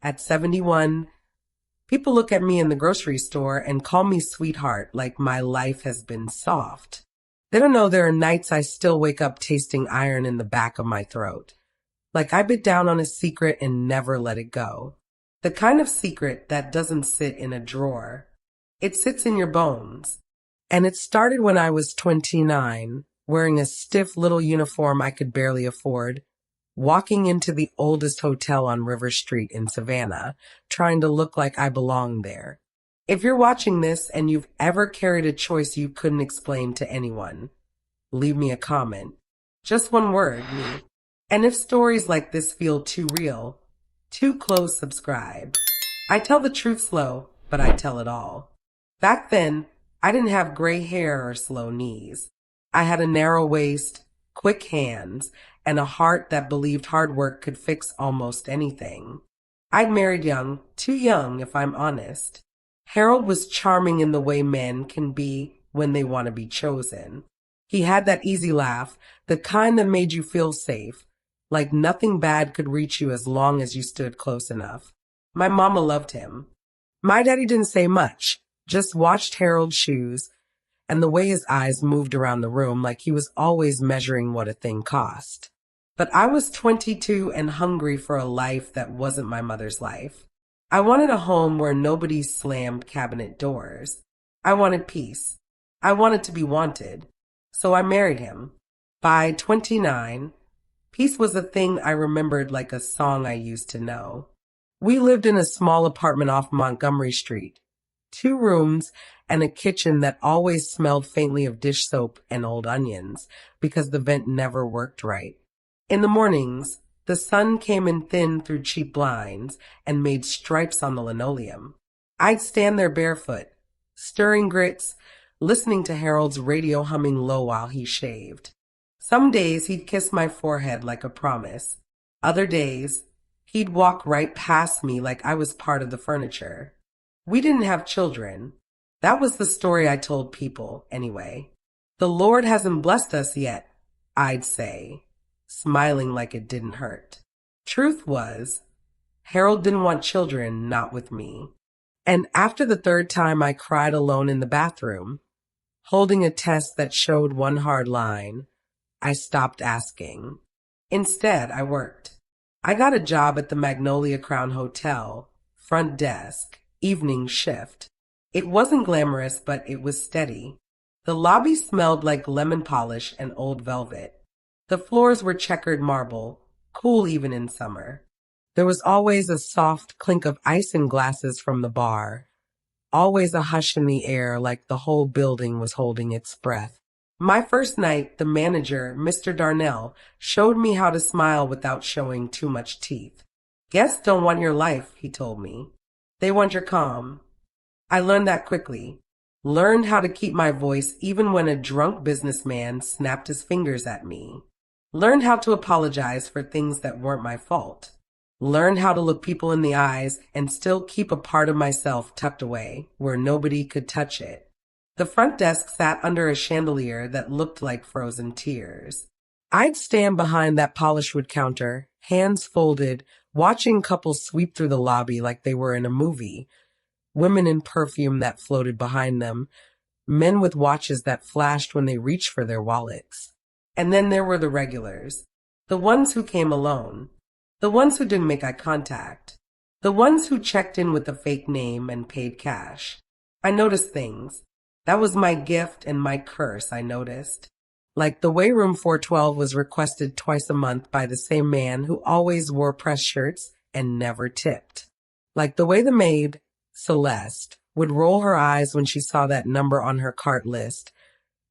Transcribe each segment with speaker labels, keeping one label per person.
Speaker 1: At 71, people look at me in the grocery store and call me sweetheart like my life has been soft. They don't know there are nights I still wake up tasting iron in the back of my throat. Like I bit down on a secret and never let it go. The kind of secret that doesn't sit in a drawer. It sits in your bones. And it started when I was 29, wearing a stiff little uniform I could barely afford, walking into the oldest hotel on River Street in Savannah, trying to look like I belonged there. If you're watching this and you've ever carried a choice you couldn't explain to anyone, leave me a comment. Just one word, me. And if stories like this feel too real, too close, subscribe. I tell the truth slow, but I tell it all. Back then, I didn't have gray hair or slow knees. I had a narrow waist, quick hands, and a heart that believed hard work could fix almost anything. I'd married young, too young if I'm honest. Harold was charming in the way men can be when they want to be chosen. He had that easy laugh, the kind that made you feel safe, like nothing bad could reach you as long as you stood close enough. My mama loved him. My daddy didn't say much, just watched Harold's shoes and the way his eyes moved around the room like he was always measuring what a thing cost. But I was 22 and hungry for a life that wasn't my mother's life. I wanted a home where nobody slammed cabinet doors. I wanted peace. I wanted to be wanted. So I married him. By 29, peace was a thing I remembered like a song I used to know. We lived in a small apartment off Montgomery Street. 2 rooms and a kitchen that always smelled faintly of dish soap and old onions because the vent never worked right. In the mornings, the sun came in thin through cheap blinds and made stripes on the linoleum. I'd stand there barefoot, stirring grits, listening to Harold's radio humming low while he shaved. Some days he'd kiss my forehead like a promise. Other days, he'd walk right past me like I was part of the furniture. We didn't have children. That was the story I told people, anyway. The Lord hasn't blessed us yet, I'd say, smiling like it didn't hurt. Truth was, Harold didn't want children, not with me. And after the 3rd time I cried alone in the bathroom, holding a test that showed one hard line, I stopped asking. Instead, I worked. I got a job at the Magnolia Crown Hotel, front desk, evening shift. It wasn't glamorous, but it was steady. The lobby smelled like lemon polish and old velvet. The floors were checkered marble, cool even in summer. There was always a soft clink of ice in glasses from the bar, always a hush in the air like the whole building was holding its breath. My first night, the manager, Mr. Darnell, showed me how to smile without showing too much teeth. Guests don't want your life, he told me. They want your calm. I learned that quickly. Learned how to keep my voice even when a drunk businessman snapped his fingers at me. Learned how to apologize for things that weren't my fault. Learned how to look people in the eyes and still keep a part of myself tucked away where nobody could touch it. The front desk sat under a chandelier that looked like frozen tears. I'd stand behind that polished wood counter, hands folded, watching couples sweep through the lobby like they were in a movie. Women in perfume that floated behind them, men with watches that flashed when they reached for their wallets. And then there were the regulars, the ones who came alone, the ones who didn't make eye contact, the ones who checked in with a fake name and paid cash. I noticed things. That was my gift and my curse, I noticed. Like the way room 412 was requested twice a month by the same man who always wore press shirts and never tipped. Like the way the maid, Celeste, would roll her eyes when she saw that number on her cart list,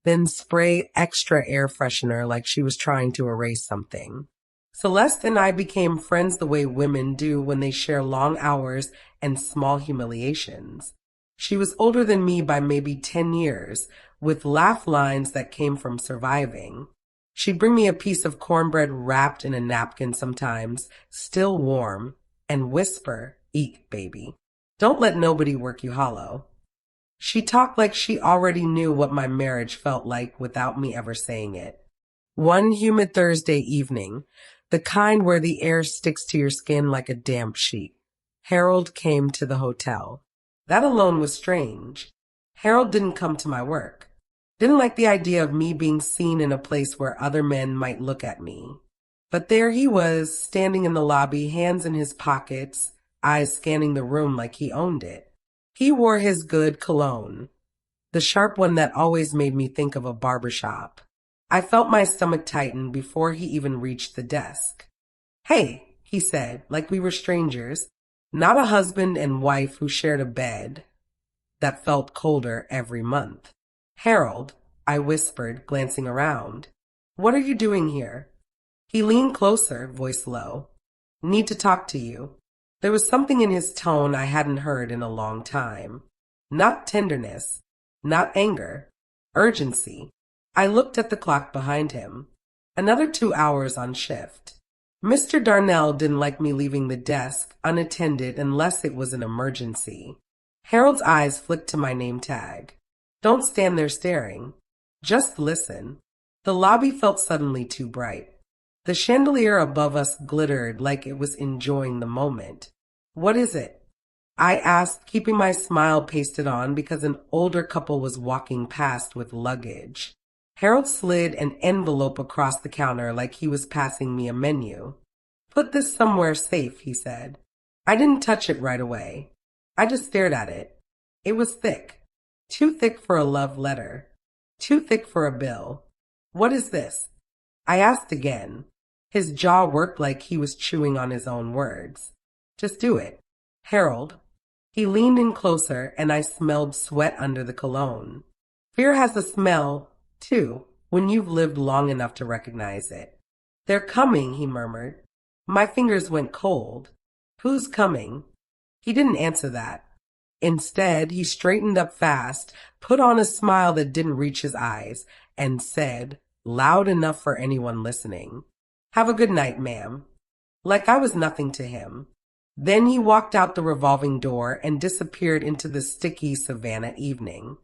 Speaker 1: then spray extra air freshener like she was trying to erase something. Celeste and I became friends the way women do when they share long hours and small humiliations. She was older than me by maybe 10 years, with laugh lines that came from surviving. She'd bring me a piece of cornbread wrapped in a napkin sometimes, still warm, and whisper, "Eat, baby. Don't let nobody work you hollow." She talked like she already knew what my marriage felt like without me ever saying it. One humid Thursday evening, the kind where the air sticks to your skin like a damp sheet, Harold came to the hotel. That alone was strange. Harold didn't come to my work. Didn't like the idea of me being seen in a place where other men might look at me. But there he was, standing in the lobby, hands in his pockets, eyes scanning the room like he owned it. He wore his good cologne, the sharp one that always made me think of a barbershop. I felt my stomach tighten before he even reached the desk. "Hey," he said, like we were strangers, not a husband and wife who shared a bed that felt colder every month. "Harold," I whispered, glancing around. "What are you doing here?" He leaned closer, voice low. "Need to talk to you." There was something in his tone I hadn't heard in a long time. Not tenderness, not anger, urgency. I looked at the clock behind him. Another 2 hours on shift. Mr. Darnell didn't like me leaving the desk unattended unless it was an emergency. Harold's eyes flicked to my name tag. "Don't stand there staring. Just listen." The lobby felt suddenly too bright. The chandelier above us glittered like it was enjoying the moment. "What is it?" I asked, keeping my smile pasted on because an older couple was walking past with luggage. Harold slid an envelope across the counter like he was passing me a menu. "Put this somewhere safe," he said. I didn't touch it right away. I just stared at it. It was thick. Too thick for a love letter. Too thick for a bill. "What is this?" I asked again. His jaw worked like he was chewing on his own words. "Just do it." "Harold." He leaned in closer and I smelled sweat under the cologne. Fear has a smell, too, when you've lived long enough to recognize it. "They're coming," he murmured. My fingers went cold. "Who's coming?" He didn't answer that. Instead, he straightened up fast, put on a smile that didn't reach his eyes, and said, loud enough for anyone listening, "Have a good night, ma'am." Like I was nothing to him. Then he walked out the revolving door and disappeared into the sticky Savannah evening.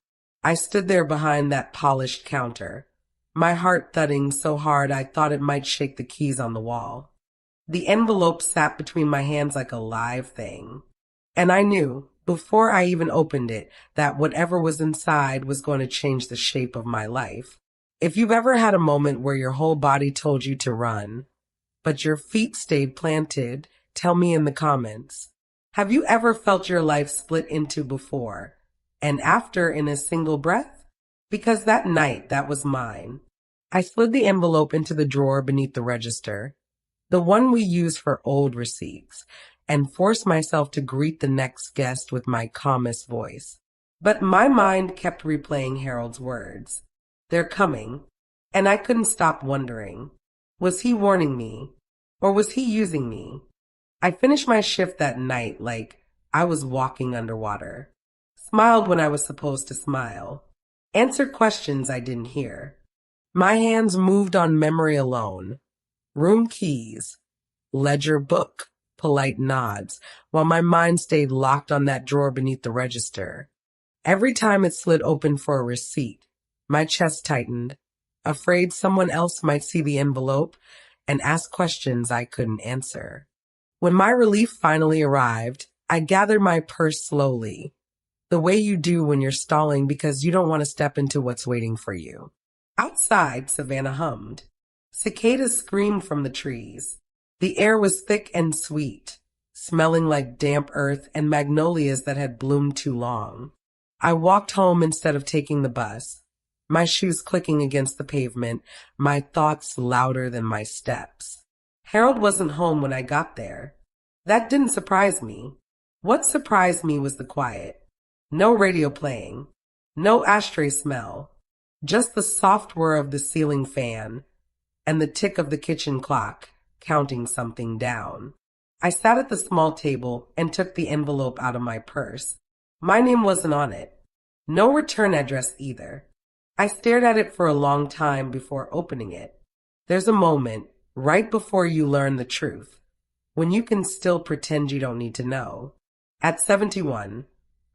Speaker 1: I stood there behind that polished counter, my heart thudding so hard I thought it might shake the keys on the wall. The envelope sat between my hands like a live thing. And I knew, before I even opened it, that whatever was inside was going to change the shape of my life. If you've ever had a moment where your whole body told you to run, but your feet stayed planted, tell me in the comments. Have you ever felt your life split into before and after in a single breath? Because that night, that was mine. I slid the envelope into the drawer beneath the register, the one we use for old receipts, and forced myself to greet the next guest with my calmest voice. But my mind kept replaying Harold's words. "They're coming." And I couldn't stop wondering, was he warning me? Or was he using me? I finished my shift that night like I was walking underwater. Smiled when I was supposed to smile. Answered questions I didn't hear. My hands moved on memory alone. Room keys, ledger book, polite nods, while my mind stayed locked on that drawer beneath the register. Every time it slid open for a receipt, my chest tightened, afraid someone else might see the envelope and ask questions I couldn't answer. When my relief finally arrived, I gathered my purse slowly, the way you do when you're stalling because you don't want to step into what's waiting for you. Outside, Savannah hummed. Cicadas screamed from the trees. The air was thick and sweet, smelling like damp earth and magnolias that had bloomed too long. I walked home instead of taking the bus, my shoes clicking against the pavement, my thoughts louder than my steps. Harold wasn't home when I got there. That didn't surprise me. What surprised me was the quiet. No radio playing, no ashtray smell, just the soft whir of the ceiling fan and the tick of the kitchen clock, counting something down. I sat at the small table and took the envelope out of my purse. My name wasn't on it. No return address either. I stared at it for a long time before opening it. There's a moment, right before you learn the truth, when you can still pretend you don't need to know. At 71,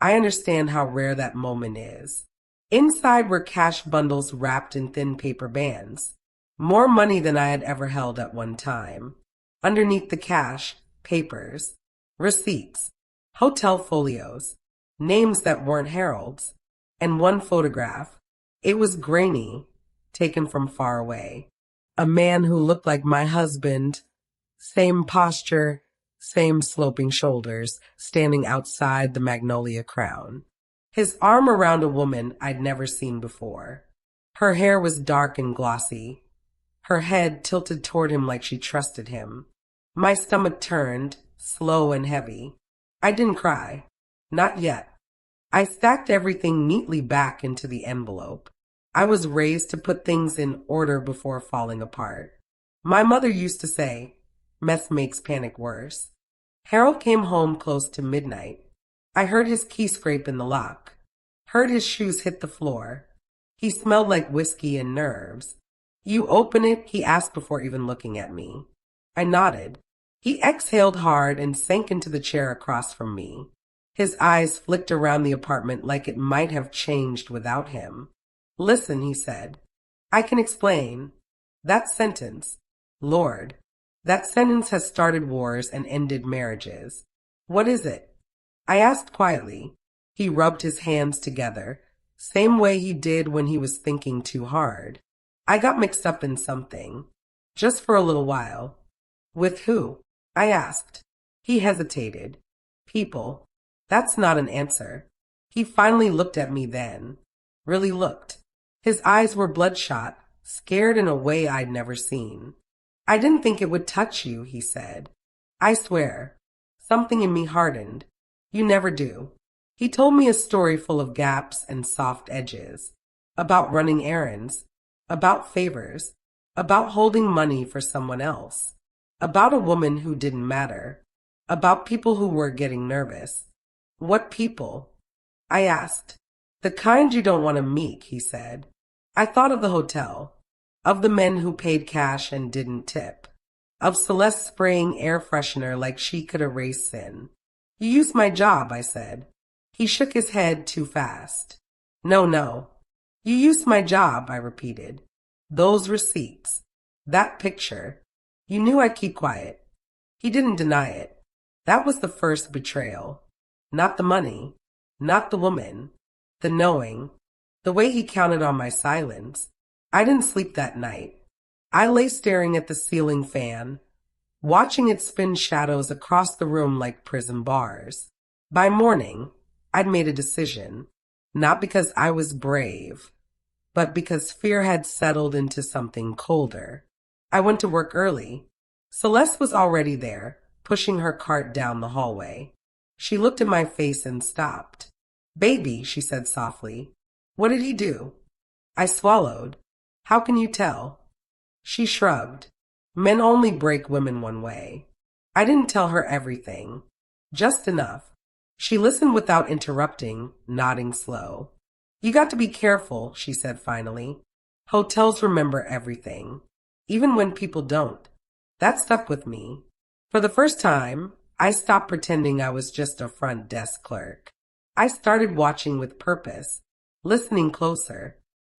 Speaker 1: I understand how rare that moment is. Inside were cash bundles wrapped in thin paper bands. More money than I had ever held at one time. Underneath the cash, papers. receipts, hotel folios, names that weren't Harold's, and one photograph. It was grainy, taken from far away. A man who looked like my husband, same posture, same sloping shoulders, standing outside the Magnolia Crown. His arm around a woman I'd never seen before. Her hair was dark and glossy, her head tilted toward him like she trusted him. My stomach turned, slow and heavy. I didn't cry. Not yet. I stacked everything neatly back into the envelope. I was raised to put things in order before falling apart. My mother used to say, mess makes panic worse. Harold came home close to midnight. I heard his key scrape in the lock, heard his shoes hit the floor. He smelled like whiskey and nerves. You open it? He asked before even looking at me. I nodded. He exhaled hard and sank into the chair across from me. His eyes flicked around the apartment like it might have changed without him. Listen, he said. I can explain. That sentence, Lord, that sentence has started wars and ended marriages. What is it? I asked quietly. He rubbed his hands together, same way he did when he was thinking too hard. I got mixed up in something, just for a little while. With who? I asked. He hesitated. People. That's not an answer. He finally looked at me then. Really looked. His eyes were bloodshot, scared in a way I'd never seen. I didn't think it would touch you, he said. I swear. Something in me hardened. You never do. He told me a story full of gaps and soft edges. About running errands. About favors. About holding money for someone else. About a woman who didn't matter. About people who were getting nervous. What people? I asked. The kind you don't want to meet, he said. I thought of the hotel, of the men who paid cash and didn't tip, of Celeste spraying air freshener like she could erase sin. You used my job, I said. He shook his head too fast. No. You used my job, I repeated. Those receipts. That picture. You knew I'd keep quiet. He didn't deny it. That was the first betrayal. Not the money. Not the woman. The knowing. The way he counted on my silence. I didn't sleep that night. I lay staring at the ceiling fan, watching it spin shadows across the room like prison bars. By morning, I'd made a decision, not because I was brave, but because fear had settled into something colder. I went to work early. Celeste was already there, pushing her cart down the hallway. She looked at my face and stopped. Baby, she said softly. What did he do? I swallowed. How can you tell? She shrugged. Men only break women one way. I didn't tell her everything. Just enough. She listened without interrupting, nodding slow. You got to be careful, she said finally. Hotels remember everything, even when people don't. That stuck with me. For the first time, I stopped pretending I was just a front desk clerk. I started watching with purpose, listening closer,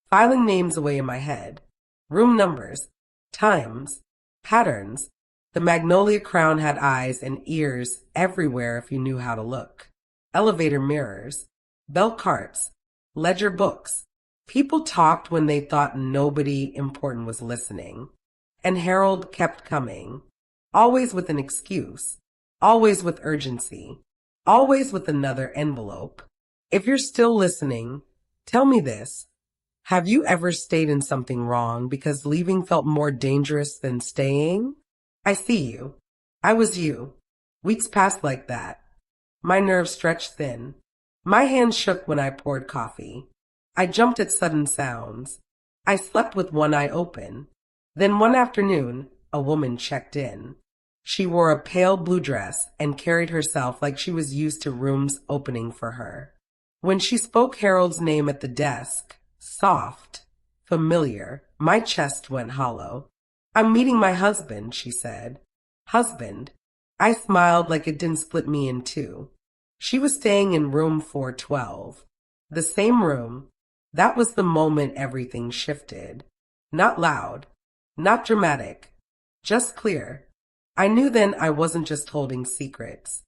Speaker 1: filing names away in my head, room numbers, times, patterns. The Magnolia Crown had eyes and ears everywhere if you knew how to look. Elevator mirrors, bell carts, ledger books. People talked when they thought nobody important was listening. And Harold kept coming, always with an excuse, always with urgency, always with another envelope. If you're still listening, tell me this. Have you ever stayed in something wrong because leaving felt more dangerous than staying? I see you. I was you. Weeks passed like that. My nerves stretched thin. My hands shook when I poured coffee. I jumped at sudden sounds. I slept with one eye open. Then one afternoon, a woman checked in. She wore a pale blue dress and carried herself like she was used to rooms opening for her. When she spoke Harold's name at the desk, soft, familiar, my chest went hollow. I'm meeting my husband, she said. Husband. I smiled like it didn't split me in two. She was staying in room 412. The same room. That was the moment everything shifted. Not loud, not dramatic, just clear. I knew then I wasn't just holding secrets.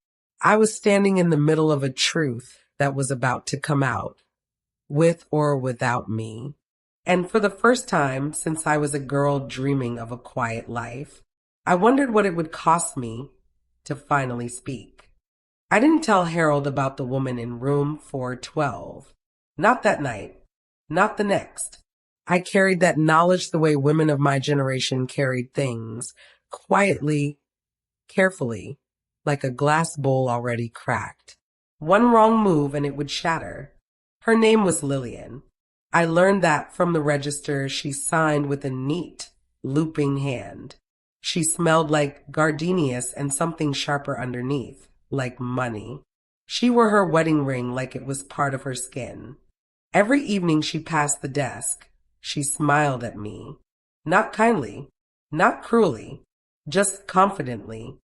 Speaker 1: I was standing in the middle of a truth that was about to come out, with or without me. And for the first time since I was a girl dreaming of a quiet life, I wondered what it would cost me to finally speak. I didn't tell Harold about the woman in room 412. Not that night. Not the next. I carried that knowledge the way women of my generation carried things, quietly, carefully, like a glass bowl already cracked. One wrong move and it would shatter. Her name was Lillian. I learned that from the register she signed with a neat, looping hand. She smelled like gardenias and something sharper underneath, like money. She wore her wedding ring like it was part of her skin. Every evening she passed the desk, she smiled at me. Not kindly, not cruelly, just confidently,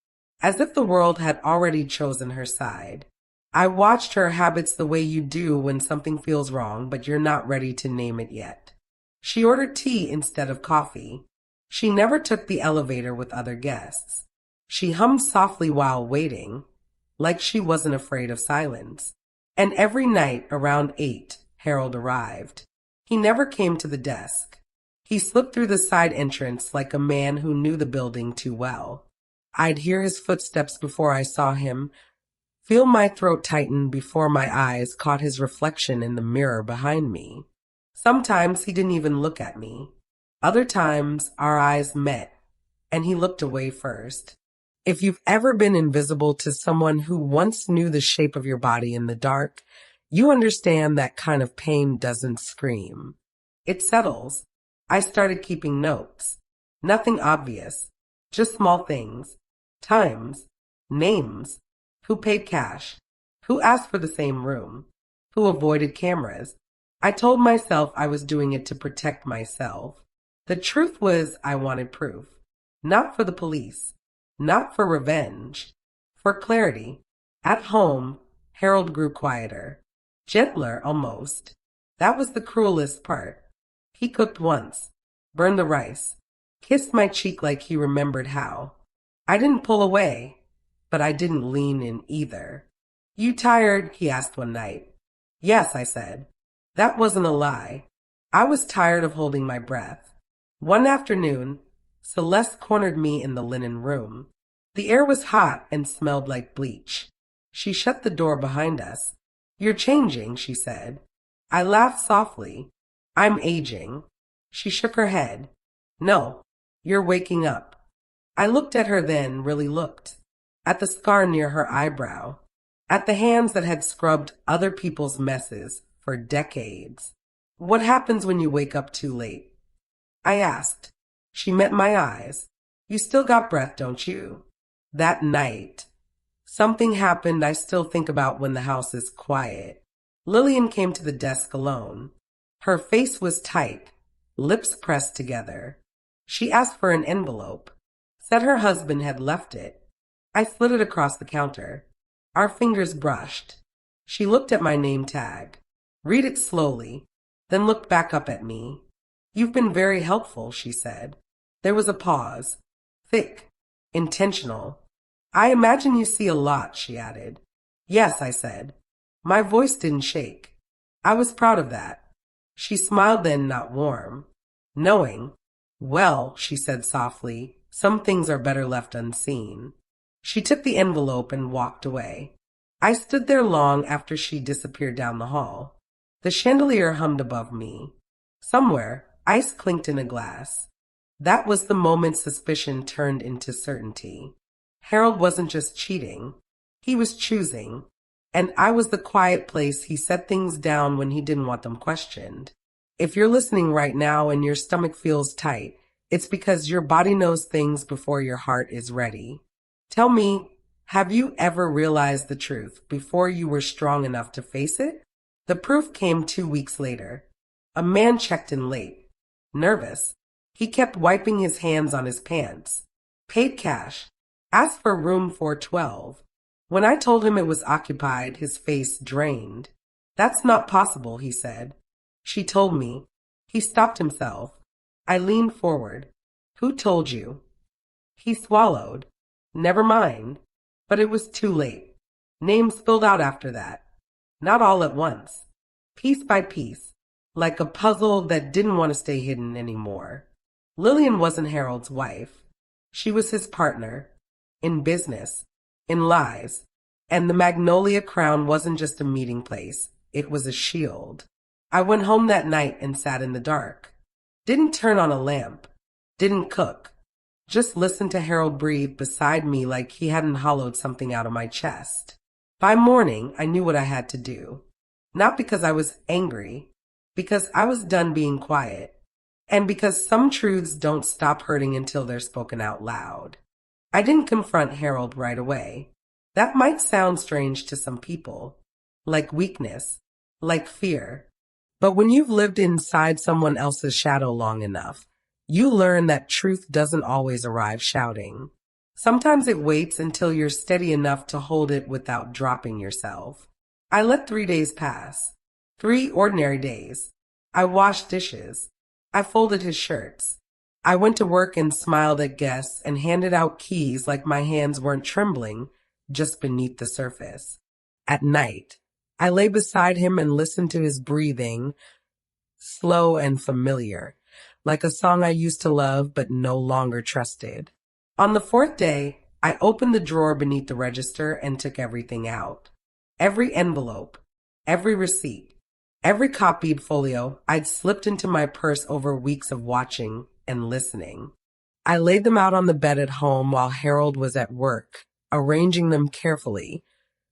Speaker 1: as if the world had already chosen her side. I watched her habits the way you do when something feels wrong, but you're not ready to name it yet. She ordered tea instead of coffee. She never took the elevator with other guests. She hummed softly while waiting, like she wasn't afraid of silence. And every night around 8, Harold arrived. He never came to the desk. He slipped through the side entrance like a man who knew the building too well. I'd hear his footsteps before I saw him, feel my throat tighten before my eyes caught his reflection in the mirror behind me. Sometimes he didn't even look at me. Other times our eyes met, and he looked away first. If you've ever been invisible to someone who once knew the shape of your body in the dark, you understand that kind of pain doesn't scream. It settles. I started keeping notes. Nothing obvious, just small things. Times, names, who paid cash, who asked for the same room, who avoided cameras. I told myself I was doing it to protect myself. The truth was I wanted proof. Not for the police, not for revenge, for clarity. At home, Harold grew quieter, gentler almost. That was the cruelest part. He cooked once, burned the rice, kissed my cheek like he remembered how. I didn't pull away, but I didn't lean in either. "You tired?" he asked one night. "Yes," I said. That wasn't a lie. I was tired of holding my breath. One afternoon, Celeste cornered me in the linen room. The air was hot and smelled like bleach. She shut the door behind us. "You're changing," she said. I laughed softly. "I'm aging." She shook her head. "No, you're waking up." I looked at her then, really looked. At the scar near her eyebrow. At the hands that had scrubbed other people's messes for decades. "What happens when you wake up too late?" I asked. She met my eyes. "You still got breath, don't you?" That night, something happened I still think about when the house is quiet. Lillian came to the desk alone. Her face was tight, lips pressed together. She asked for an envelope, said her husband had left it. I slid it across the counter. Our fingers brushed. She looked at my name tag, read it slowly, then looked back up at me. "You've been very helpful," she said. There was a pause. Thick, intentional. "I imagine you see a lot," she added. "Yes," I said. My voice didn't shake. I was proud of that. She smiled then, not warm. Knowing. "Well," she said softly, "some things are better left unseen." She took the envelope and walked away. I stood there long after she disappeared down the hall. The chandelier hummed above me. Somewhere, ice clinked in a glass. That was the moment suspicion turned into certainty. Harold wasn't just cheating. He was choosing. And I was the quiet place he set things down when he didn't want them questioned. If you're listening right now and your stomach feels tight, it's because your body knows things before your heart is ready. Tell me, have you ever realized the truth before you were strong enough to face it? The proof came 2 weeks later. A man checked in late. Nervous. He kept wiping his hands on his pants. Paid cash. Asked for room 412. When I told him it was occupied, his face drained. "That's not possible," he said. She told me. He stopped himself. I leaned forward. "Who told you?" He swallowed. "Never mind." But it was too late. Names filled out after that. Not all at once. Piece by piece. Like a puzzle that didn't want to stay hidden anymore. Lillian wasn't Harold's wife. She was his partner. In business. In lives. And the Magnolia Crown wasn't just a meeting place. It was a shield. I went home that night and sat in the dark. Didn't turn on a lamp. Didn't cook. Just listened to Harold breathe beside me like he hadn't hollowed something out of my chest. By morning, I knew what I had to do. Not because I was angry, because I was done being quiet, and because some truths don't stop hurting until they're spoken out loud. I didn't confront Harold right away. That might sound strange to some people, like weakness, like fear. But when you've lived inside someone else's shadow long enough, you learn that truth doesn't always arrive shouting. Sometimes it waits until you're steady enough to hold it without dropping yourself. I let 3 days pass. 3 ordinary days. I washed dishes. I folded his shirts. I went to work and smiled at guests and handed out keys like my hands weren't trembling just beneath the surface. At night, I lay beside him and listened to his breathing, slow and familiar, like a song I used to love but no longer trusted. On the 4th day, I opened the drawer beneath the register and took everything out. Every envelope, every receipt, every copied folio I'd slipped into my purse over weeks of watching and listening. I laid them out on the bed at home while Harold was at work, arranging them carefully,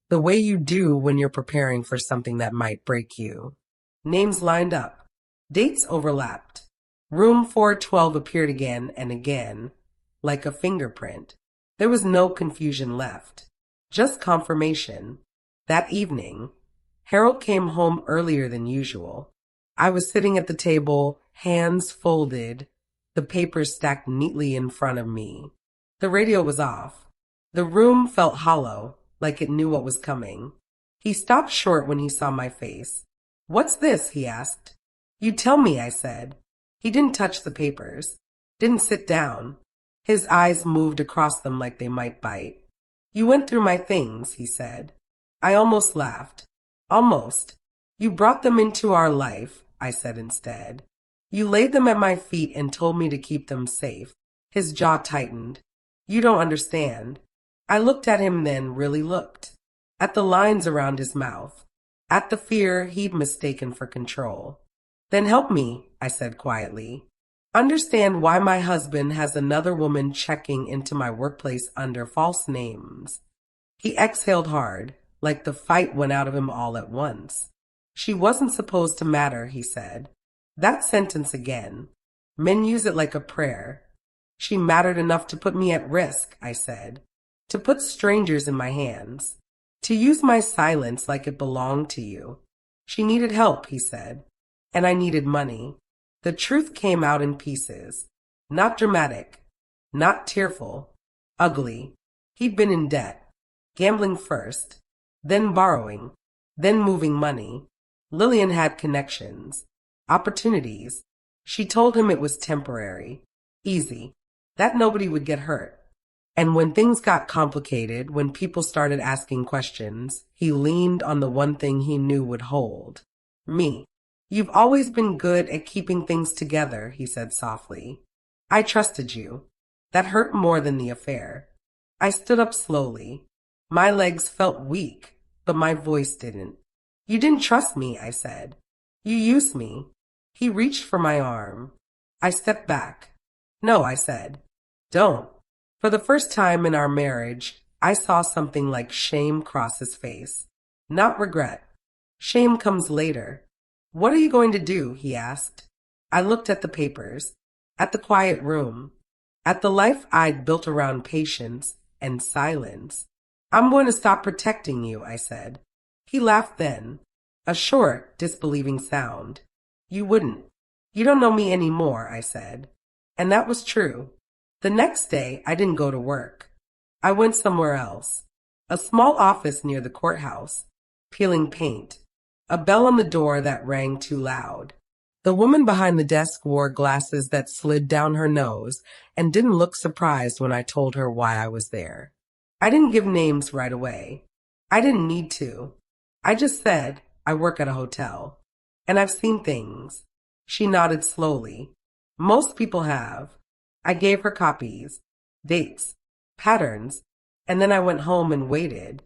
Speaker 1: the way you do when you're preparing for something that might break you. Names lined up. Dates overlapped. Room 412 appeared again and again, like a fingerprint. There was no confusion left, just confirmation. That evening, Harold came home earlier than usual. I was sitting at the table, hands folded, the papers stacked neatly in front of me. The radio was off. The room felt hollow, like it knew what was coming. He stopped short when he saw my face. "What's this?" he asked. "You tell me," I said. He didn't touch the papers, didn't sit down. His eyes moved across them like they might bite. "You went through my things," he said. I almost laughed. "Almost. You brought them into our life," I said instead. "You laid them at my feet and told me to keep them safe." His jaw tightened. "You don't understand." I looked at him then, really looked. At the lines around his mouth. At the fear he'd mistaken for control. "Then help me," I said quietly. "Understand why my husband has another woman checking into my workplace under false names." He exhaled hard, like the fight went out of him all at once. "She wasn't supposed to matter," he said. That sentence again. Men use it like a prayer. "She mattered enough to put me at risk," I said. "To put strangers in my hands. To use my silence like it belonged to you." "She needed help," he said. "And I needed money." The truth came out in pieces. Not dramatic. Not tearful. Ugly. He'd been in debt. Gambling first. Then borrowing. Then moving money. Lillian had connections. Opportunities. She told him it was temporary. Easy. That nobody would get hurt. And when things got complicated, when people started asking questions, he leaned on the one thing he knew would hold. Me. "You've always been good at keeping things together," he said softly. "I trusted you." That hurt more than the affair. I stood up slowly. My legs felt weak, but my voice didn't. "You didn't trust me," I said. "You used me." He reached for my arm. I stepped back. "No," I said. "Don't." For the first time in our marriage, I saw something like shame cross his face. Not regret. Shame comes later. "What are you going to do?" he asked. I looked at the papers, at the quiet room, at the life I'd built around patience and silence. "I'm going to stop protecting you," I said. He laughed then, a short, disbelieving sound. "You wouldn't. You don't know me anymore," I said. And that was true. The next day, I didn't go to work. I went somewhere else. A small office near the courthouse, peeling paint. A bell on the door that rang too loud. The woman behind the desk wore glasses that slid down her nose and didn't look surprised when I told her why I was there. I didn't give names right away. I didn't need to. I just said, I work at a hotel. And I've seen things. She nodded slowly. Most people have. I gave her copies, dates, patterns, and then I went home and waited.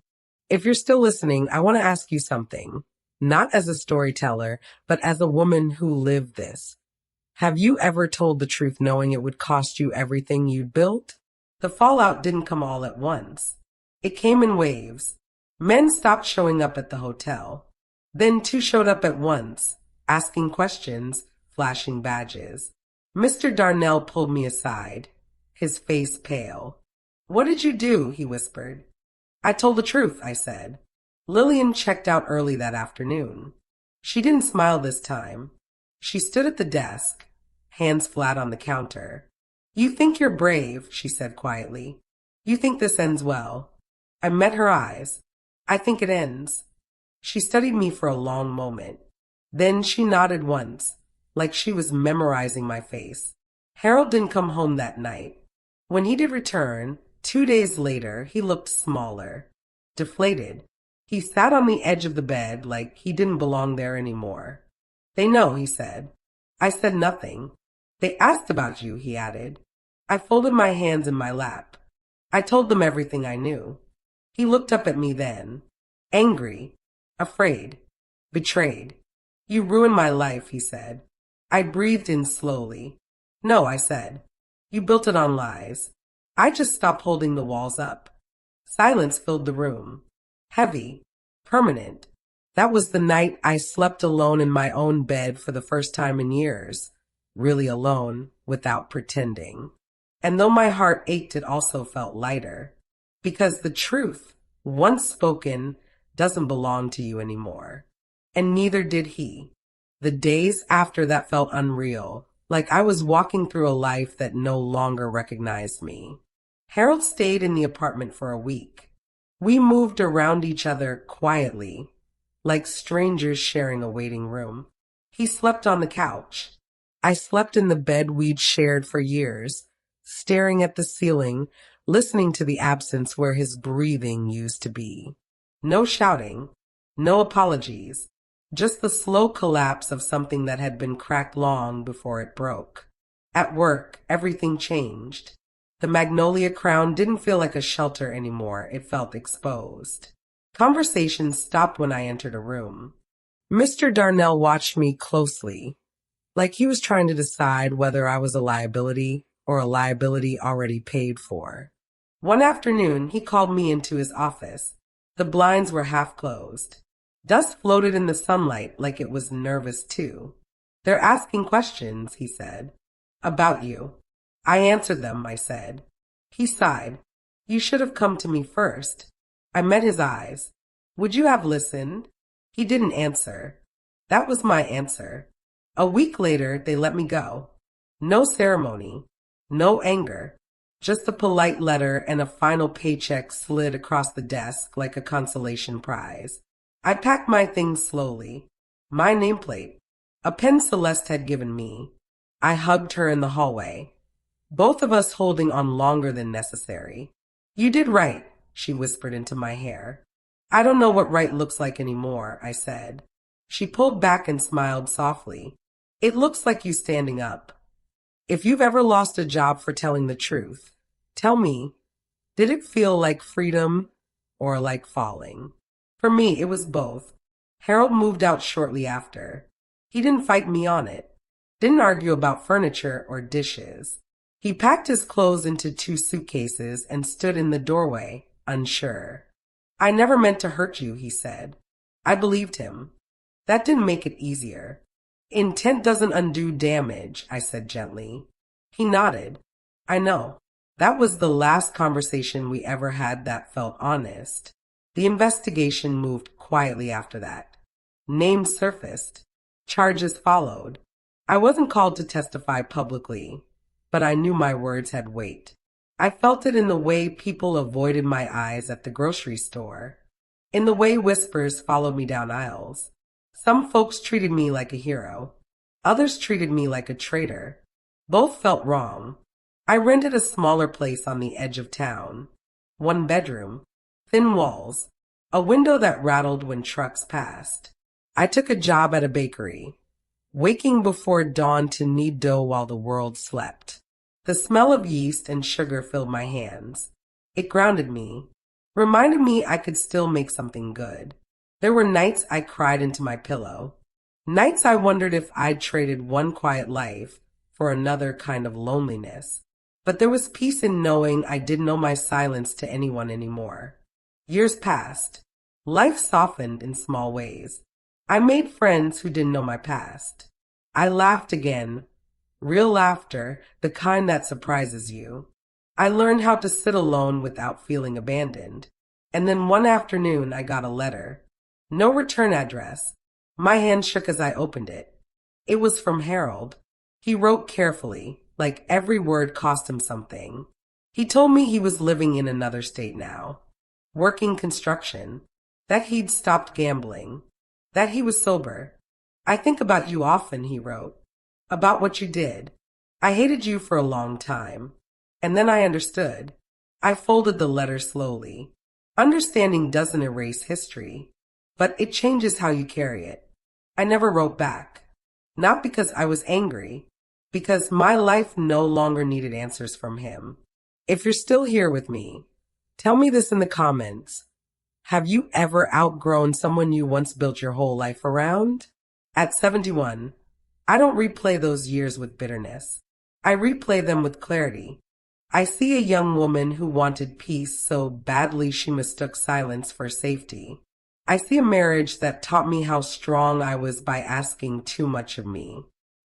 Speaker 1: If you're still listening, I want to ask you something. Not as a storyteller, but as a woman who lived this. Have you ever told the truth knowing it would cost you everything you'd built? The fallout didn't come all at once. It came in waves. Men stopped showing up at the hotel. Then two showed up at once, asking questions, flashing badges. Mr. Darnell pulled me aside, his face pale. What did you do? He whispered. I told the truth, I said. Lillian checked out early that afternoon. She didn't smile this time. She stood at the desk, hands flat on the counter. You think you're brave, she said quietly. You think this ends well. I met her eyes. I think it ends. She studied me for a long moment. Then she nodded once, like she was memorizing my face. Harold didn't come home that night. When he did return, 2 days later, he looked smaller, deflated. He sat on the edge of the bed like he didn't belong there anymore. They know, he said. I said nothing. They asked about you, he added. I folded my hands in my lap. I told them everything I knew. He looked up at me then, angry, afraid, betrayed. You ruined my life, he said. I breathed in slowly. No, I said. You built it on lies. I just stopped holding the walls up. Silence filled the room. Heavy, permanent. That was the night I slept alone in my own bed for the first time in years. Really alone, without pretending. And though my heart ached, it also felt lighter. Because the truth, once spoken, doesn't belong to you anymore. And neither did he. The days after that felt unreal, like I was walking through a life that no longer recognized me. Harold stayed in the apartment for a week. We moved around each other quietly, like strangers sharing a waiting room. He slept on the couch. I slept in the bed we'd shared for years, staring at the ceiling, listening to the absence where his breathing used to be. No shouting, no apologies, just the slow collapse of something that had been cracked long before it broke. At work, everything changed. The Magnolia Crown didn't feel like a shelter anymore. It felt exposed. Conversation stopped when I entered a room. Mr. Darnell watched me closely, like he was trying to decide whether I was a liability or a liability already paid for. One afternoon, he called me into his office. The blinds were half closed. Dust floated in the sunlight like it was nervous too. They're asking questions, he said. About you. I answered them, I said. He sighed. You should have come to me first. I met his eyes. Would you have listened? He didn't answer. That was my answer. A week later, they let me go. No ceremony. No anger. Just a polite letter and a final paycheck slid across the desk like a consolation prize. I packed my things slowly. My nameplate. A pen Celeste had given me. I hugged her in the hallway. Both of us holding on longer than necessary. You did right, she whispered into my hair. I don't know what right looks like anymore, I said. She pulled back and smiled softly. It looks like you standing up. If you've ever lost a job for telling the truth, tell me, did it feel like freedom or like falling? For me, it was both. Harold moved out shortly after. He didn't fight me on it. Didn't argue about furniture or dishes. He packed his clothes into 2 suitcases and stood in the doorway, unsure. I never meant to hurt you, he said. I believed him. That didn't make it easier. Intent doesn't undo damage, I said gently. He nodded. I know. That was the last conversation we ever had that felt honest. The investigation moved quietly after that. Names surfaced. Charges followed. I wasn't called to testify publicly, but I knew my words had weight. I felt it in the way people avoided my eyes at the grocery store, in the way whispers followed me down aisles. Some folks treated me like a hero. Others treated me like a traitor. Both felt wrong. I rented a smaller place on the edge of town. 1 bedroom, thin walls, a window that rattled when trucks passed. I took a job at a bakery, waking before dawn to knead dough while the world slept. The smell of yeast and sugar filled my hands. It grounded me, reminded me I could still make something good. There were nights I cried into my pillow, nights I wondered if I'd traded one quiet life for another kind of loneliness. But there was peace in knowing I didn't owe my silence to anyone anymore. Years passed. Life softened in small ways. I made friends who didn't know my past. I laughed again. Real laughter, the kind that surprises you. I learned how to sit alone without feeling abandoned. And then one afternoon I got a letter. No return address. My hand shook as I opened it. It was from Harold. He wrote carefully, like every word cost him something. He told me he was living in another state now, working construction, that he'd stopped gambling, that he was sober. I think about you often, he wrote, about what you did. I hated you for a long time. And then I understood. I folded the letter slowly. Understanding doesn't erase history, but it changes how you carry it. I never wrote back. Not because I was angry, because my life no longer needed answers from him. If you're still here with me, tell me this in the comments. Have you ever outgrown someone you once built your whole life around? At 71, I don't replay those years with bitterness. I replay them with clarity. I see a young woman who wanted peace so badly she mistook silence for safety. I see a marriage that taught me how strong I was by asking too much of me.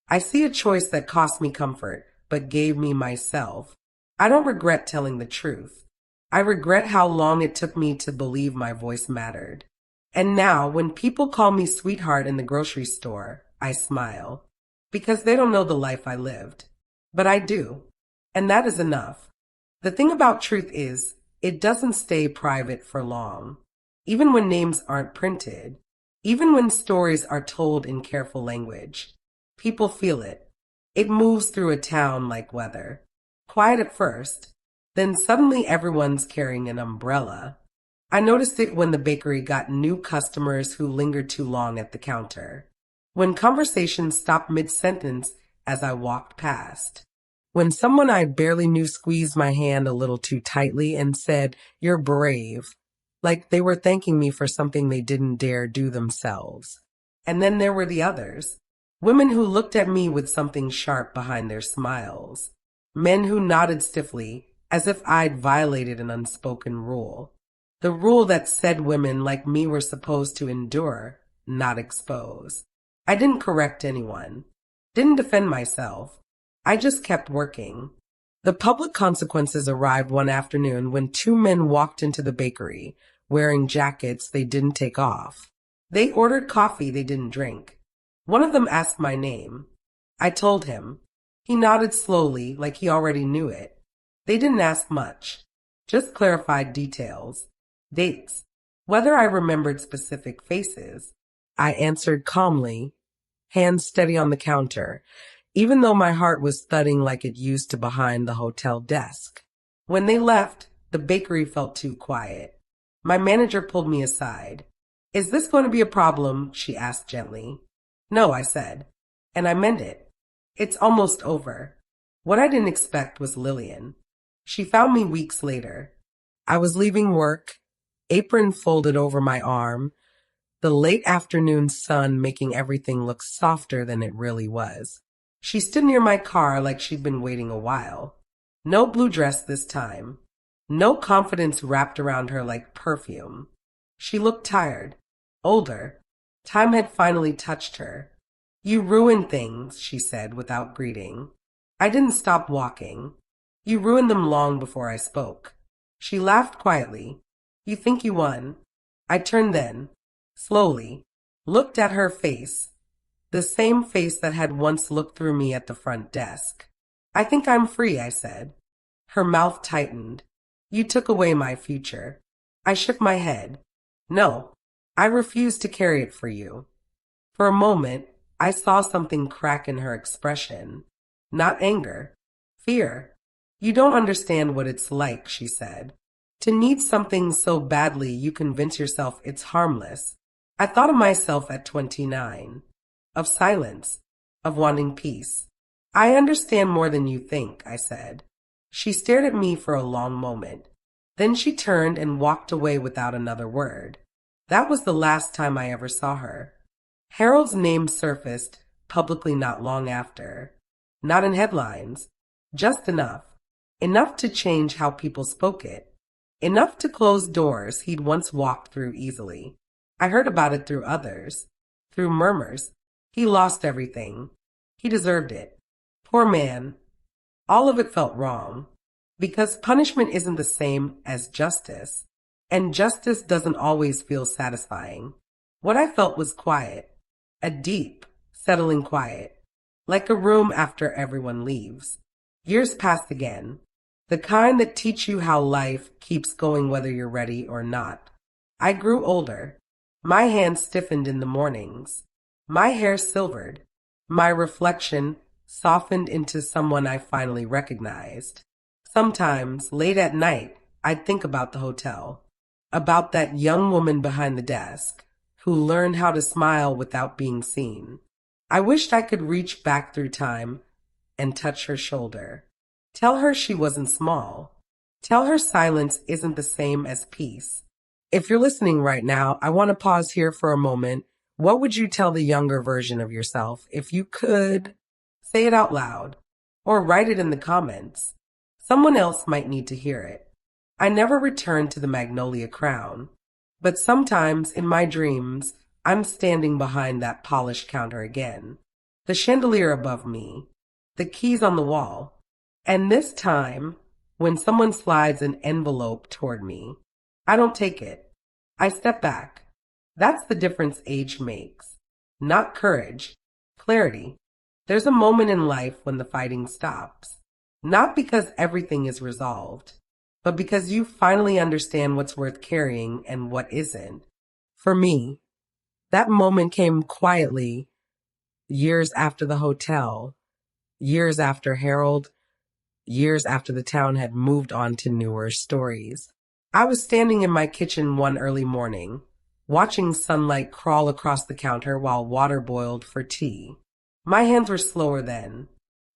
Speaker 1: I see a choice that cost me comfort, but gave me myself. I don't regret telling the truth. I regret how long it took me to believe my voice mattered. And now, when people call me sweetheart in the grocery store, I smile. Because they don't know the life I lived. But I do. And that is enough. The thing about truth is, it doesn't stay private for long. Even when names aren't printed, even when stories are told in careful language, people feel it. It moves through a town like weather. Quiet at first, then suddenly everyone's carrying an umbrella. I noticed it when the bakery got new customers who lingered too long at the counter. When conversations stopped mid-sentence as I walked past. When someone I barely knew squeezed my hand a little too tightly and said, "You're brave," like they were thanking me for something they didn't dare do themselves. And then there were the others. Women who looked at me with something sharp behind their smiles. Men who nodded stiffly, as if I'd violated an unspoken rule. The rule that said women like me were supposed to endure, not expose. I didn't correct anyone. Didn't defend myself. I just kept working. The public consequences arrived one afternoon when two men walked into the bakery, wearing jackets they didn't take off. They ordered coffee they didn't drink. One of them asked my name. I told him. He nodded slowly, like he already knew it. They didn't ask much, just clarified details. Dates. Whether I remembered specific faces. I answered calmly, hands steady on the counter, even though my heart was thudding like it used to behind the hotel desk. When they left, the bakery felt too quiet. My manager pulled me aside. "Is this going to be a problem?" she asked gently. "No," I said, and I meant it. "It's almost over." What I didn't expect was Lillian. She found me weeks later. I was leaving work, apron folded over my arm, the late afternoon sun making everything look softer than it really was. She stood near my car like she'd been waiting a while. No blue dress this time. No confidence wrapped around her like perfume. She looked tired, older. Time had finally touched her. "You ruined things," she said without greeting. I didn't stop walking. "You ruined them long before I spoke." She laughed quietly. "You think you won." I turned then, slowly, looked at her face, the same face that had once looked through me at the front desk. "I think I'm free," I said. Her mouth tightened. "You took away my future." I shook my head. "No, I refuse to carry it for you." For a moment, I saw something crack in her expression. Not anger, fear. "You don't understand what it's like," she said. To need something so badly you convince yourself it's harmless. I thought of myself at 29, of silence, of wanting peace. I understand more than you think, I said. She stared at me for a long moment. Then she turned and walked away without another word. That was the last time I ever saw her. Harold's name surfaced publicly not long after. Not in headlines, just enough. Enough to change how people spoke it. Enough to close doors he'd once walked through easily. I heard about it through others, through murmurs. He lost everything. He deserved it. Poor man. All of it felt wrong, because punishment isn't the same as justice, and justice doesn't always feel satisfying. What I felt was quiet, a deep, settling quiet, like a room after everyone leaves. Years passed again, the kind that teach you how life keeps going whether you're ready or not. I grew older. My hands stiffened in the mornings. My hair silvered. My reflection softened into someone I finally recognized. Sometimes, late at night, I'd think about the hotel, about that young woman behind the desk who learned how to smile without being seen. I wished I could reach back through time and touch her shoulder. Tell her she wasn't small. Tell her silence isn't the same as peace. If you're listening right now, I want to pause here for a moment. What would you tell the younger version of yourself if you could? Say it out loud or write it in the comments. Someone else might need to hear it. I never returned to the Magnolia Crown, but sometimes in my dreams, I'm standing behind that polished counter again. The chandelier above me, the keys on the wall. And this time, when someone slides an envelope toward me, I don't take it. I step back. That's the difference age makes. Not courage, clarity. There's a moment in life when the fighting stops. Not because everything is resolved, but because you finally understand what's worth carrying and what isn't. For me, that moment came quietly, years after the hotel, years after Harold, years after the town had moved on to newer stories. I was standing in my kitchen one early morning, watching sunlight crawl across the counter while water boiled for tea. My hands were slower then,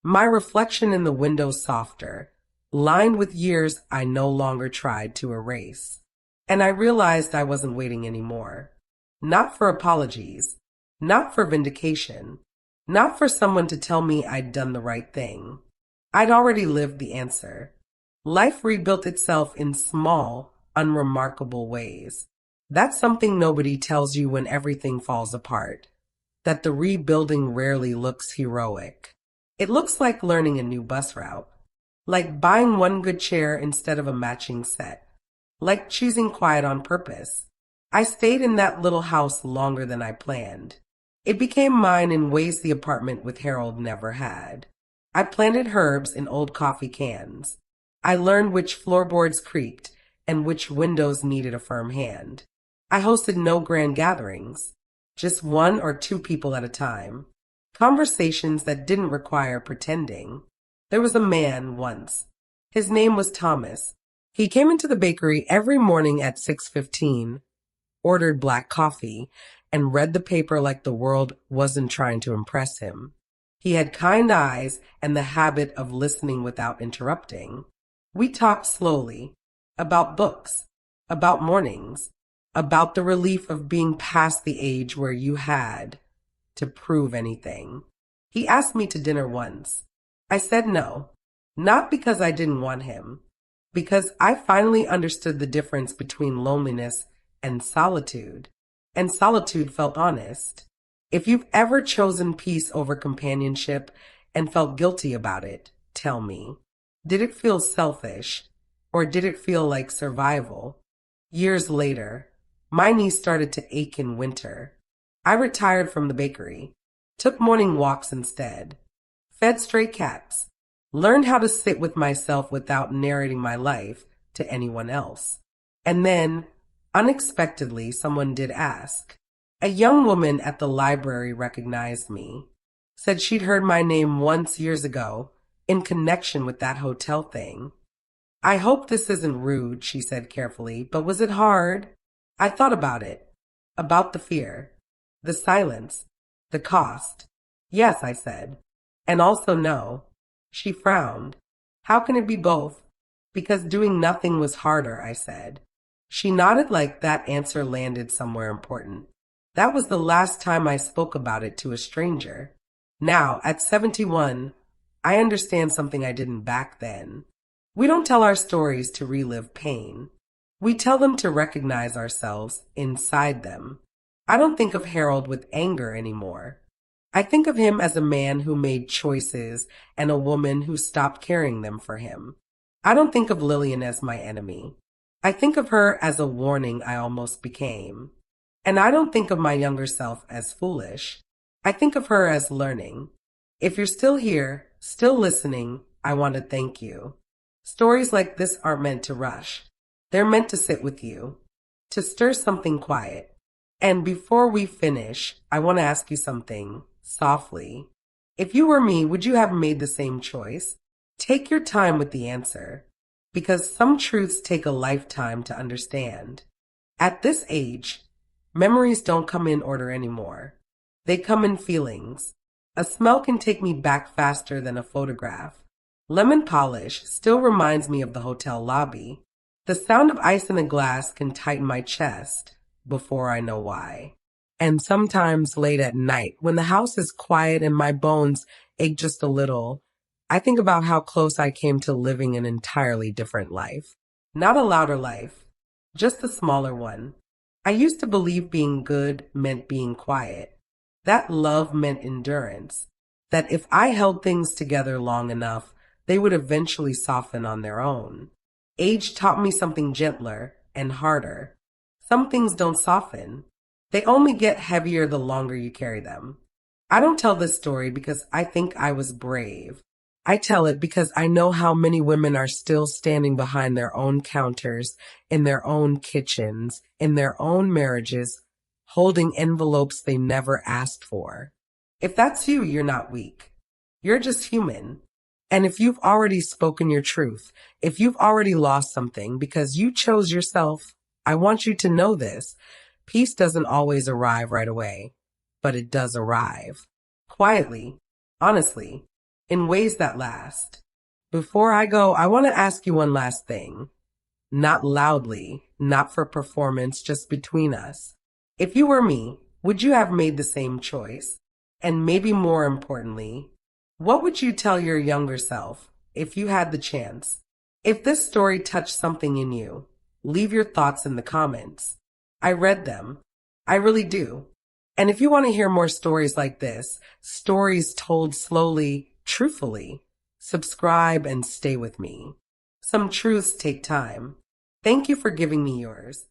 Speaker 1: my reflection in the window softer, lined with years I no longer tried to erase. And I realized I wasn't waiting anymore. Not for apologies, not for vindication, not for someone to tell me I'd done the right thing. I'd already lived the answer. Life rebuilt itself in small, unremarkable ways. That's something nobody tells you when everything falls apart. That the rebuilding rarely looks heroic. It looks like learning a new bus route. Like buying one good chair instead of a matching set. Like choosing quiet on purpose. I stayed in that little house longer than I planned. It became mine in ways the apartment with Harold never had. I planted herbs in old coffee cans. I learned which floorboards creaked and which windows needed a firm hand. I hosted no grand gatherings, just one or two people at a time. Conversations that didn't require pretending. There was a man once. His name was Thomas. He came into the bakery every morning at 6:15, ordered black coffee, and read the paper like the world wasn't trying to impress him. He had kind eyes and the habit of listening without interrupting. We talked slowly, about books, about mornings, about the relief of being past the age where you had to prove anything. He asked me to dinner once. I said no, not because I didn't want him, because I finally understood the difference between loneliness and solitude felt honest. If you've ever chosen peace over companionship and felt guilty about it, tell me. Did it feel selfish, or did it feel like survival? Years later, my knees started to ache in winter. I retired from the bakery, took morning walks instead, fed stray cats, learned how to sit with myself without narrating my life to anyone else. And then, unexpectedly, someone did ask. A young woman at the library recognized me, said she'd heard my name once years ago in connection with that hotel thing. I hope this isn't rude, she said carefully, but was it hard? I thought about it. About the fear, the silence, the cost. Yes, I said. And also no. She frowned. How can it be both? Because doing nothing was harder, I said. She nodded like that answer landed somewhere important. That was the last time I spoke about it to a stranger. Now, at 71, I understand something I didn't back then. We don't tell our stories to relive pain. We tell them to recognize ourselves inside them. I don't think of Harold with anger anymore. I think of him as a man who made choices and a woman who stopped carrying them for him. I don't think of Lillian as my enemy. I think of her as a warning I almost became. And I don't think of my younger self as foolish. I think of her as learning. If you're still here, still listening, I want to thank you. Stories like this aren't meant to rush. They're meant to sit with you, to stir something quiet. And before we finish, I want to ask you something softly. If you were me, would you have made the same choice? Take your time with the answer, because some truths take a lifetime to understand. At this age, memories don't come in order anymore. They come in feelings. A smell can take me back faster than a photograph. Lemon polish still reminds me of the hotel lobby. The sound of ice in a glass can tighten my chest before I know why. And sometimes late at night, when the house is quiet and my bones ache just a little, I think about how close I came to living an entirely different life. Not a louder life, just a smaller one. I used to believe being good meant being quiet. That love meant endurance. That if I held things together long enough, they would eventually soften on their own. Age taught me something gentler and harder. Some things don't soften. They only get heavier the longer you carry them. I don't tell this story because I think I was brave. I tell it because I know how many women are still standing behind their own counters, in their own kitchens, in their own marriages, holding envelopes they never asked for. If that's you, you're not weak. You're just human. And if you've already spoken your truth, if you've already lost something because you chose yourself, I want you to know this. Peace doesn't always arrive right away, but it does arrive. Quietly, honestly, in ways that last. Before I go, I want to ask you one last thing. Not loudly, not for performance, just between us. If you were me, would you have made the same choice? And maybe more importantly, what would you tell your younger self if you had the chance? If this story touched something in you, leave your thoughts in the comments. I read them. I really do. And if you want to hear more stories like this, stories told slowly, truthfully, subscribe and stay with me. Some truths take time. Thank you for giving me yours.